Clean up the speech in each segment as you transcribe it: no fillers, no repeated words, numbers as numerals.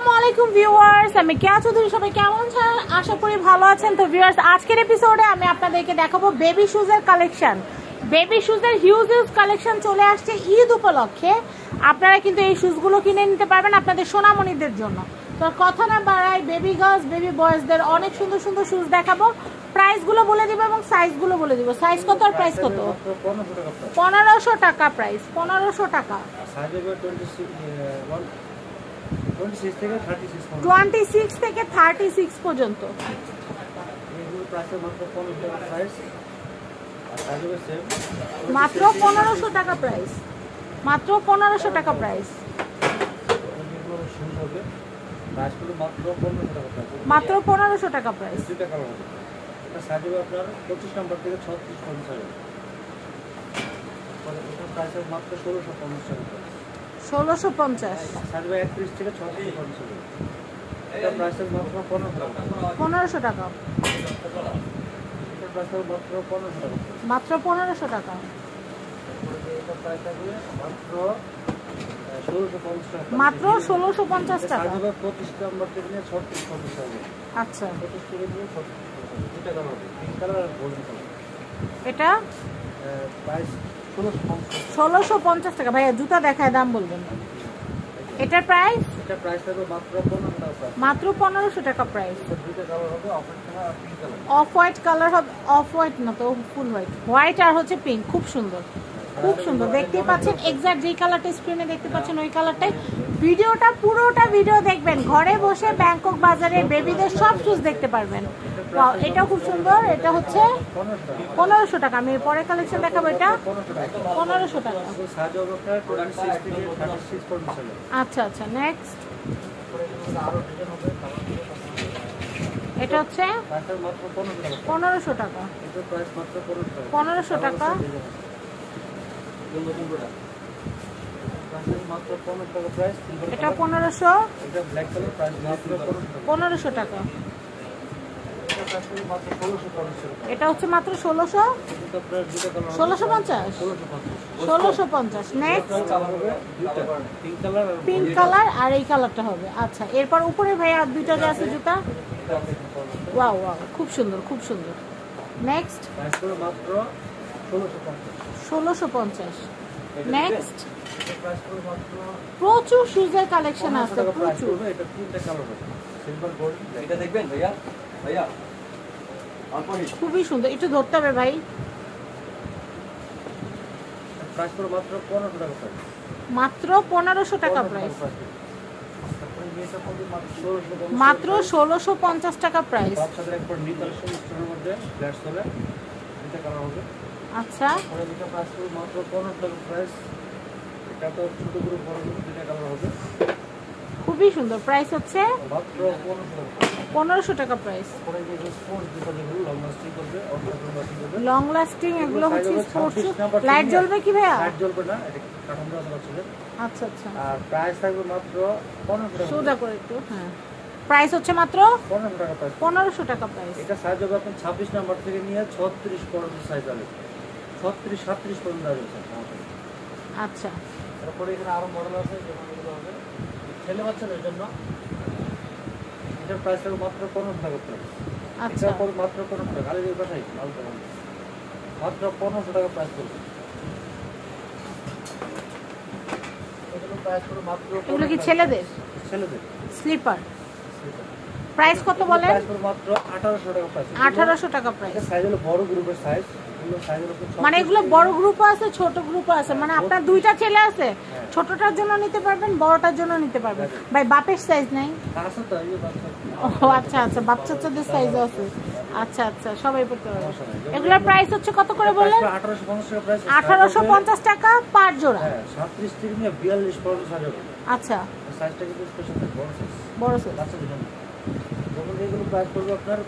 আসসালামু আলাইকুম ভিউয়ার্স, আমি কেয়া চৌধুরী। সবাই কেমন আছেন? আশা করি ভালো আছেন। তো ভিউয়ার্স, আজকের এপিসোডে আমি আপনাদেরকে দেখাবো বেবি শুজের কালেকশন। বেবি শুজের হিউজ কালেকশন চলে আসছে ঈদ উপলক্ষে। আপনারা কিন্তু এই শুজগুলো কিনে নিতে পারবেন আপনাদের সোনামণিদের জন্য। তো কথা না বাড়াই, বেবি গার্লস বেবি বয়েজদের অনেক সুন্দর সুন্দর শুজ দেখাবো। প্রাইসগুলো বলে দিব এবং সাইজগুলো বলে দিব। সাইজ কত আর প্রাইস কত? 1500 টাকা প্রাইস, 1500 টাকা। 26 থেকে 36 পর্যন্ত। মাত্র 1500 টাকা প্রাইস, মাত্র 1500 টাকা প্রাইস, মাত্র 1500 টাকা প্রাইস। 25 নম্বর থেকে 36 পর্যন্ত মাত্র 1650 টাকা। 1650 31 থেকে 36 পর্যন্ত এটা প্রাইস মাত্র 1500 টাকা, এটা প্রাইস মাত্র 1500 টাকা, মাত্র 1500 টাকা। এটা প্রাইস হবে মাত্র 1650 টাকা, মাত্র 1650 টাকা। 25 নম্বর থেকে 36 পর্যন্ত হবে। আচ্ছা, 25 থেকে 36 দুটো কালার হবে, পিঙ্ক কালার আর গোল্ডেন কালার। এটা প্রাইস 1650 টাকা। ভাইয়া জুতা দেখায় দাম বলবেন। এটার প্রাইস? এটা প্রাইস হবে মাত্র 1500 টাকা, মাত্র 1500 টাকা প্রাইস। দুটো কালার হবে, অফ কালার আর pink colour. Off white colour হবে, অফ হোয়াইট না তো ফুল হোয়াইট, হোয়াইট আর হচ্ছে পিঙ্ক। খুব সুন্দর, খুব সুন্দর। দেখতেই পাচ্ছেন এক্সাক্ট যেই কালারটা স্ক্রিনে দেখতে পাচ্ছেন ওই কালারটাই। ভিডিওটা পুরোটা ভিডিও দেখবেন, ঘরে বসে ব্যাংকক বাজারে বেবিদের সব শুজ দেখতে পারবেন। এটাও খুব সুন্দর। এটা হচ্ছে 1500 টাকা। আমি পরে কালেকশন দেখাবো। এটা 1500 টাকা। আচ্ছা আচ্ছা, নেক্সট এটা হচ্ছে 1500 টাকা, 1500 টাকা। এটা 1500, 1500 টাকা। এটা হচ্ছে মাত্র 1650, 1650। নেক্সট পিঙ্ক কালার আর এই কালারটা হবে। আচ্ছা, এরপর উপরে ভাইয়া দুইটা যে আছে জুতা, ওয়াও ওয়াও, খুব সুন্দর, খুব সুন্দর। নেক্সট 1650। নেক্সট প্রচুর শুজের কালেকশন আছে, প্রচুর। খুবই সুন্দর। একটু ধরতে হবে ভাই। মাত্র 1500 টাকা প্রাইস, মাত্র 1650 টাকা প্রাইস। আচ্ছা, খুবই সুন্দর। প্রাইস হচ্ছে 1500 টাকা প্রাইস। লং লাস্টিং এগুলো হচ্ছে স্পোর্টস। লাইট জ্বলবে কি ভাইয়া? লাইট জ্বলবে না, এটা কাঠামো দেওয়া আছে। আচ্ছা আচ্ছা, আর প্রাইস থাকবে মাত্র 1500 টাকা। সোজা করে একটু, হ্যাঁ। প্রাইস হচ্ছে মাত্র 1500 টাকা প্রাইস, 1500 টাকা প্রাইস। এটা সাইজ হবে আপনার 26 নাম্বার থেকে নিয়ে 36 পর্যন্ত সাইজ হবে, 36 37 পর্যন্ত হবে। আচ্ছা, তারপরে এখানে আরো মডেল আছে, যেমন এগুলো হবে ছেলে বাচ্চাদের জন্য। এটার প্রাইস হবে মাত্র 1500 টাকা প্রাইস। আচ্ছা, এটা মাত্র 1500 টাকা। আর এই কথাই মাত্র 1500 টাকা প্রাইস করবে। এগুলো প্রাইস করে মাত্র, এগুলো কি ছেলেদের? ছেলেদের স্লিপার। প্রাইস কত বলেন? প্রাইস করে মাত্র 1800 টাকা প্রাইস। 1800 টাকা প্রাইস। এটা সাইজ হলো বড় গ্রুপের সাইজ। এগুলো সাইজ হলো মানে এগুলো বড় গ্রুপও আছে, ছোট গ্রুপও আছে। মানে আপনার দুইটা ছেলে আছে, ছোটটার জন্য নিতে পারবেন, বড়টার জন্য নিতে পারবেন। ভাই বাপের সাইজ নাই? আছে তো, এই বাচ্চা। ও আচ্ছা আচ্ছা, বাচ্চাদের সাইজও আছে। আচ্ছা আচ্ছা, সবাই পড়তে পারবে। এগুলোর প্রাইস হচ্ছে কত করে বলেন? 1850 টাকা প্রাইস। 1850 টাকা পার জোড়া। হ্যাঁ, 37 থেকে নিয়ে 42 পর্যন্ত সাইজ হবে। আচ্ছা, সাইজটা কিন্তু স্পেশাল, বড় সাইজ, বড় সাইজ। বাচ্চাদের জন্য। যখন এগুলো প্রাইস পড়বে আপনার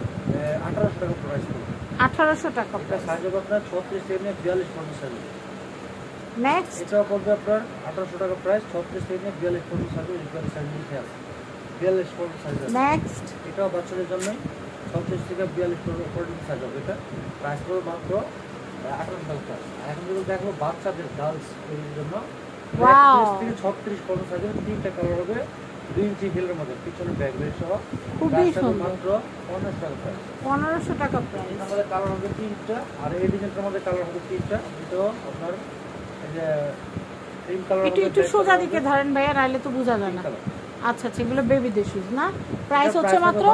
1800 টাকা প্রাইস পড়বে। 1800 টাকা এটা প্রাইস। সাইজ হবে আপনার 36 থেকে নিয়ে 42 পর্যন্ত সাইজ হবে। নেক্সট এটা পড়বে আপনার 1800 টাকা প্রাইস, 36 থেকে নিয়ে 42 পর্যন্ত সাইজ হবে। এটা সাইজ লিখে আছে 42 পর্যন্ত সাইজ আছে। নেক্সট এটাও বাচ্চাদের জন্য 36 থেকে 42 পর্যন্ত সাইজ হবে। এটা প্রাইস পড়বে মাত্র 1800 টাকা। এখন যদি দেখো বাচ্চাদের গার্লস এর জন্য ওয়াও, 31 থেকে 36 পর্যন্ত সাইজ হবে। তিনটা কালার হবে, 2 ইঞ্চি হিলের মধ্যে পিছনে ব্যাক বেল্ট সহ খুবই সুন্দর মাত্র 1500 টাকা প্রাইস। 1500 টাকা প্রাইস। আমাদের কালার হবে 3টা আর এই ডিজাইনটার মধ্যে কালার হবে 3টা। এটা আপনার এই যে ক্রিম কালার হবে। একটু সোজা দিকে ধরেন ভাইয়া, নাইলে তো বোঝা যায় না। আচ্ছা আচ্ছা, এগুলো বেবিদের শুজ না? প্রাইস হচ্ছে মাত্র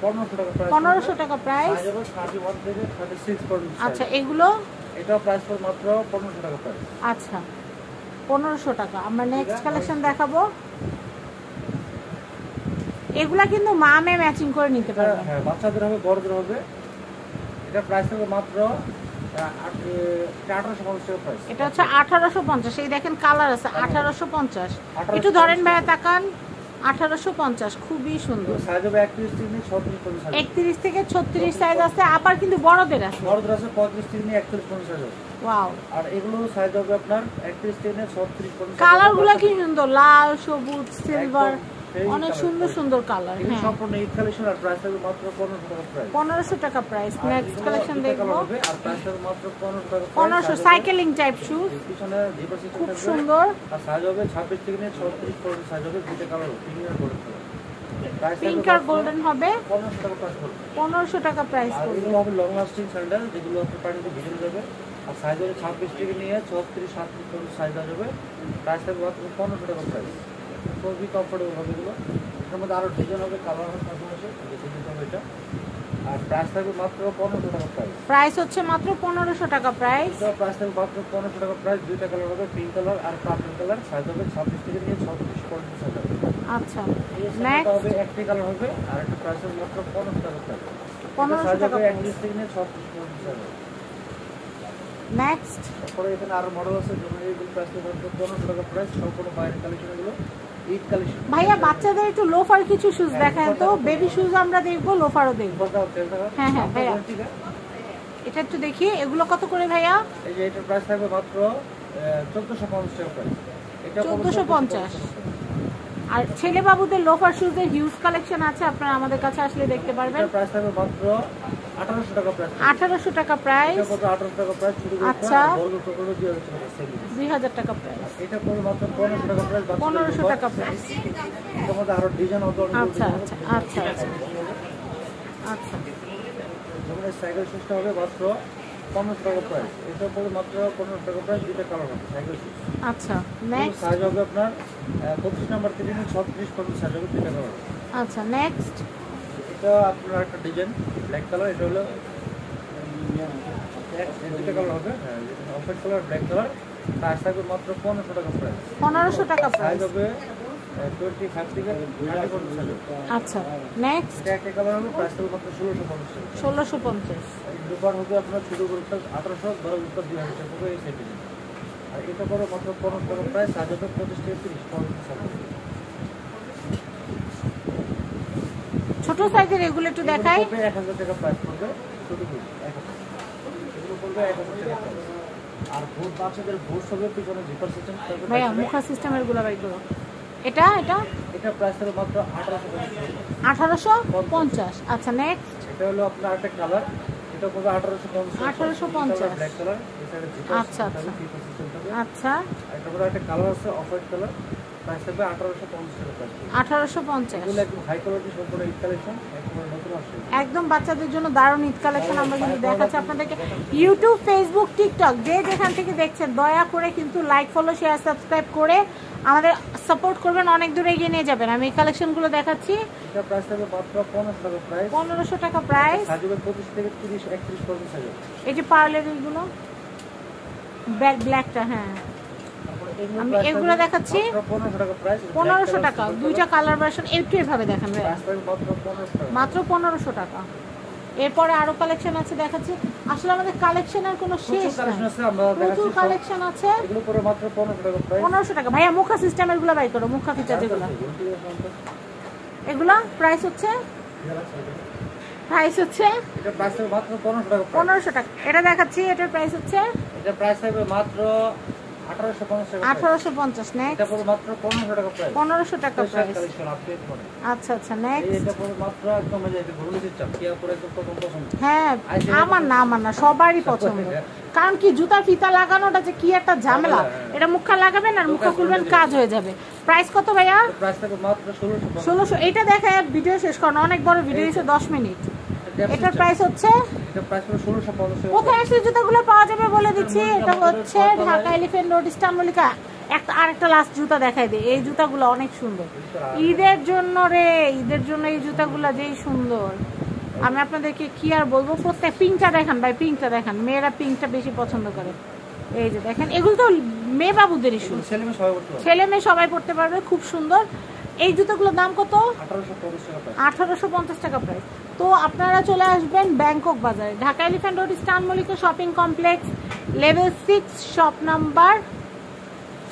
1500 টাকা প্রাইস। 1500 টাকা প্রাইস। সাইজ হবে 31 থেকে 36 পর্যন্ত। আচ্ছা, এগুলো এটা প্রাইস পড়বে মাত্র 1500 টাকা প্রাইস। আচ্ছা 1500 টাকা। আমরা নেক্সট কালেকশন দেখাবো। এগুলা কিন্তু মা মেয়ে ম্যাচিং করে নিতে পারবে। হ্যাঁ, বাচ্চাদের হবে, বড়দের হবে। এটা প্রাইস হবে মাত্র 1850 টাকা প্রাইস। এটা হচ্ছে 1850। এই দেখেন কালার আছে 1850। একটু ধরেন ভাইয়া, তাকান। 1850 খুবই সুন্দর। সাইজ হবে 31 থেকে 36 পর্যন্ত সাইজ। 31 থেকে 36 সাইজ আছে, আবার কিন্তু বড়দের আছে। বড়দের আছে 35 থেকে 41 পর্যন্ত সাইজ। ওয়াও। আর এগুলো সাইজ হবে আপনার 31 থেকে 36 পর্যন্ত। কালারগুলো কি সুন্দর, লাল, সবুজ, সিলভার, অনেক সুন্দর সুন্দর কালার। এই হ্যাঁ, সম্পূর্ণ ঈদ কালেকশন। আর প্রাইস হবে মাত্র 1500 টাকা প্রাইস। 1500 টাকা প্রাইস। নেক্সট কালেকশন দেখবো। আর প্রাইস হবে মাত্র 1500 টাকা। 1500 সাইকেলিং টাইপ শুজ, পিছনে জিপার সিস্টেম খুব থাকবে। সুন্দর। আর সাইজ হবে 26 থেকে 36 পর্যন্ত সাইজ হবে। দুটো কালার হবে, পিঙ্ক আর গোল্ডেন কালার। প্রাইস পিঙ্ক আর গোল্ডেন হবে 1500 টাকা প্রাইস পড়বে। 1500 টাকা প্রাইস আর পড়বে। এগুলো হবে লং লাস্টিং স্যান্ডেল, যেগুলো আপনার পানিতে ভিজে যাবে। আর সাইজ হবে 26 থেকে নিয়ে 36 37 পর্যন্ত সাইজ হবে। প্রাইস হবে মাত্র 1500 টাকা প্রাইস। খুবই কমফোর্টেবল হবে এগুলো। এর মধ্যে আরো ডিজাইন হবে, কালার হবে, ডিজাইন হবে এটা। আর প্রাইস থাকবে মাত্র 1500 টাকা প্রাইস। প্রাইস হচ্ছে মাত্র 1500 টাকা প্রাইস। এটা প্রাইস থাকবে মাত্র 1500 টাকা প্রাইস। দুইটা কালার হবে, পিঙ্ক কালার আর পার্পল কালার। সাইজ হবে 26 থেকে নিয়ে 36 পর্যন্ত সাইজ হবে। আচ্ছা, নেক্সট নেক্সট হবে একটি কালার হবে আর একটা প্রাইস হবে মাত্র 1500 টাকা প্রাইস। 1500 টাকা প্রাইস প্রাইস। 31 থেকে নিয়ে 36 পর্যন্ত সাইজ হবে। নেক্সট তারপরে এখানে আরো মডেল আছে, যেমন এইগুলো প্রাইস হবে মাত্র 1500 টাকা প্রাইস। সম্পূর্ণ বাইরের কালেকশন এগুলো, ঈদ কালেকশন। ভাইয়া, বাচ্চাদের একটু লোফার কিছু শুজ দেখান তো। বেবি শুজ আমরা দেখবো, লোফারও দেখবো। হ্যাঁ হ্যাঁ ভাইয়া, এটা একটু দেখি। এগুলো কত করে ভাইয়া? এই যে এটার প্রাইস থাকবে মাত্র 1450 টাকা প্রাইস। এটা 1450। আর ছেলে বাবুদের লোফার শুজের হিউজ কালেকশন আছে, আপনারা আমাদের কাছে আসলে দেখতে পারবেন। এটার প্রাইস থাকবে মাত্র 1800 টাকা প্রাইস। 1800 টাকা প্রাইস। এটা কত? 1800 টাকা প্রাইস। ছোট আচ্ছা, বড় টোটাল 2000 টাকা সেল। 2000 টাকা প্রাইস। এটা পড়বে মাত্র 1500 টাকা প্রাইস। 1500 টাকা প্রাইস। এর মধ্যে আরো ডিজাইন হবে। আচ্ছা আচ্ছা আচ্ছা আচ্ছা আচ্ছা। যেমন এই সাইকেল শুজটা হবে মাত্র 1500 টাকা প্রাইস। এটা পড়বে মাত্র 1500 টাকা প্রাইস। দুইটা কালার হবে সাইকেল শুজ। আচ্ছা, নেক্সট। সাইজ হবে আপনার 25 নাম্বার থেকে 36 পর্যন্ত সাইজ হবে। দুইটা কালার। আচ্ছা, নেক্সট। এটা আপনার একটা ডিজাইন ব্ল্যাক কালার। এটা হলো দুইটা কালার হবে। হ্যাঁ, of white colour, black colour. Price থাকবে মাত্র 1500 টাকা প্রাইস। 1500 টাকা সাইজ প্রাইস। হবে 25 থেকে 30 পর্যন্ত সাইজ হবে। আচ্ছা, নেক্সট। এটা একটা কালার হবে। প্রাইস থাকবে মাত্র 1650 টাকা। 1650। দুপার হবে আপনার ছোট গরুটা 1800, বড় গরুটা 2000 টাকা হবে এই সেটে। আর এটা পরে মাত্র 1500 টাকা প্রাইস। সাইজ হবে 25 থেকে 30 পর্যন্ত সাইজ হবে। ছোট সাইজের এগুলো একটু দেখাই। 1000 টাকা প্রাইস পড়বে ছোট গরু 1000। এগুলো পড়বে 1000 টাকা প্রাইস। আর ভোট বাচ্চাদের ভোট হবে, পিছনে জিপার সিস্টেম থাকবে। ভাইয়া, মুখা সিস্টেমের গুলো বাই করো। এটা এটা এটা প্রাইস হবে মাত্র 1850 টাকা। 1850। আচ্ছা, নেক্সট। এটা হলো আপনার একটা কালার। এটা পড়বে 1850। 1850। Black colour. এই সাইডে জিপার আচ্ছা আচ্ছা সিস্টেম থাকবে। আচ্ছা। এটা পরে একটা কালার আছে অফ হোয়াইট কালার। প্রাইস হবে 1850 টাকা প্রাইস। 1850। এগুলো একদম হাই কোয়ালিটি সম্পূর্ণ ঈদ কালেকশন, একদম নতুন আসছে। একদম বাচ্চাদের জন্য দারুণ ঈদ কালেকশন আমরা কিন্তু দেখাচ্ছি আপনাদেরকে। ইউটিউব, ফেসবুক, টিকটক যে যেখান থেকে দেখছেন দয়া করে কিন্তু লাইক, ফলো, শেয়ার, সাবস্ক্রাইব করে আমাদের সাপোর্ট করবেন, অনেক দূরে এগিয়ে নিয়ে যাবেন। আমি এই কালেকশনগুলো দেখাচ্ছি। এটা প্রাইস হবে মাত্র 1500 টাকা প্রাইস। 1500 টাকা প্রাইস। সাইজ হবে 25 থেকে 30 31 পর্যন্ত সাইজ হবে। এই যে পার্লের এগুলো ব্ল্যাকটা, হ্যাঁ আমি এগুলো দেখাচ্ছি। 1500 টাকা প্রাইস। 1500 টাকা। দুইটা কালার ভার্সন। একটু এভাবে দেখান ভাই। প্রাইস হবে মাত্র 1500 টাকা। মাত্র 1500 টাকা। এরপরে আরো কালেকশন আছে দেখাচ্ছি। আসলে আমাদের কালেকশনের কোনো শেষ নাই, প্রচুর কালেকশন আছে। এগুলো পুরো মাত্র 1500 টাকা প্রাইস। 1500 টাকা। ভাইয়া, মুখা সিস্টেমের গুলো বাই করো, মুখা ফিচার যেগুলো। এগুলো প্রাইস হচ্ছে এটা প্রাইস হবে মাত্র 1500 টাকা। 1500 টাকা। এটা দেখাচ্ছি, এটার প্রাইস হচ্ছে এটা প্রাইস হবে মাত্র 1850 নেক্সট এটা পড়বে মাত্র 1500 টাকা প্রাইস। 1500 টাকা প্রাইস। কালেকশন আপডেট করে। আচ্ছা আচ্ছা নেক্সট এটা পড়বে মাত্র একদম এই যে ঘুরলে দিচ্ছি কি পরে একদম প্রথম পছন্দ। হ্যাঁ আমার না সবারই পছন্দ, কারণ কি জুতা ফিতা লাগানোটা যে কি একটা ঝামেলা, এটা মুখা লাগাবেন আর মুখা খুলবেন কাজ হয়ে যাবে। প্রাইস কত ভাইয়া? প্রাইস থাকে মাত্র 1600। এটা দেখায় ভিডিও শেষ করুন, অনেক বড় ভিডিও হচ্ছে 10 মিনিট। এটার প্রাইস হচ্ছে, এটা প্রাইস হলো 1650। কোথায় আসলে জুতাগুলো পাওয়া যাবে বলে দিচ্ছি। এটা হচ্ছে Dhaka elephant road eastern Mallika. আরেকটা লাস্ট জুতা দেখাই দিই, এই জুতাগুলো অনেক সুন্দর ঈদের জন্য রে, ঈদের জন্য এই জুতাগুলো যেই সুন্দর, আমি আপনাদেরকে কি আর বলবো। প্রত্যেক পিঙ্কটা দেখান ভাই, পিঙ্কটা দেখান, মেয়েরা পিঙ্কটা বেশি পছন্দ করে। এই যে দেখেন, এগুলো তো মেয়ে বাবুদেরই শুধু, ছেলে মেয়ে সবাই পড়তে পারবে, খুব সুন্দর। এই জুতোগুলোর দাম কত? 1850 টাকা প্রাইস। তো আপনারা চলে আসবেন ব্যাংকক বাজারে, Dhaka elephant road eastern Mallika shopping complex, level 6, shop number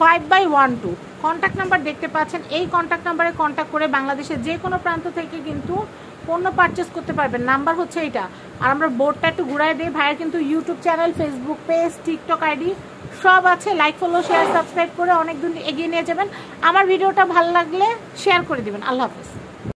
5/12। Contact number দেখতে পাচ্ছেন, এই কন্ট্যাক্ট নাম্বারে কন্ট্যাক্ট করে বাংলাদেশের যে কোনো প্রান্ত থেকে কিন্তু পণ্য পারচেস করতে পারবেন। নাম্বার হচ্ছে এটা। আর আমরা বোর্ডটা একটু ঘুরাই দিই। ভাইয়ের কিন্তু YouTube channel, Facebook page, TikTok ID সব আছে। লাইক, ফলো, শেয়ার, সাবস্ক্রাইব করে অনেক দূর এগিয়ে নিয়ে যাবেন। আমার ভিডিওটা ভালো লাগলে শেয়ার করে দিবেন। আল্লাহ হাফেজ।